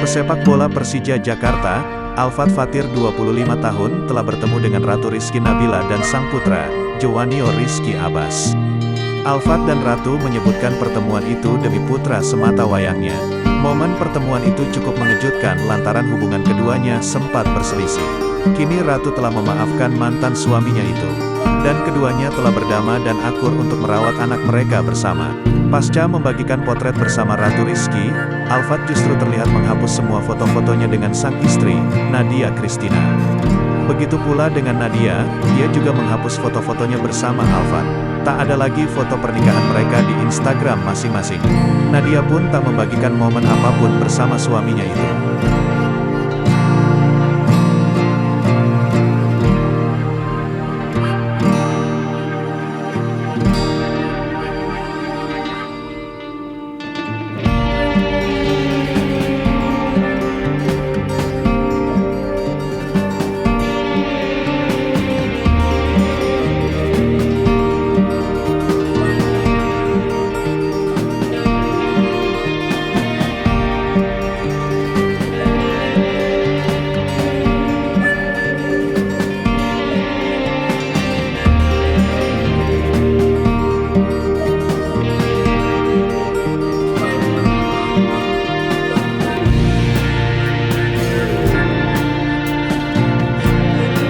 Pesepak bola Persija Jakarta, Alfat Fatir 25 tahun telah bertemu dengan Ratu Rizky Nabila dan sang putra, Jowanio Rizky Abbas. Alfat dan Ratu menyebutkan pertemuan itu demi putra semata wayangnya. Momen pertemuan itu cukup mengejutkan lantaran hubungan keduanya sempat berselisih. Kini Ratu telah memaafkan mantan suaminya itu. Dan keduanya telah berdamai dan akur untuk merawat anak mereka bersama. Pasca membagikan potret bersama Ratu Rizky, Alfat justru terlihat menghapus semua foto-fotonya dengan sang istri, Nadia Christina. Begitu pula dengan Nadia, dia juga menghapus foto-fotonya bersama Alfat. Tak ada lagi foto pernikahan mereka di Instagram masing-masing. Nadia pun tak membagikan momen apapun bersama suaminya itu.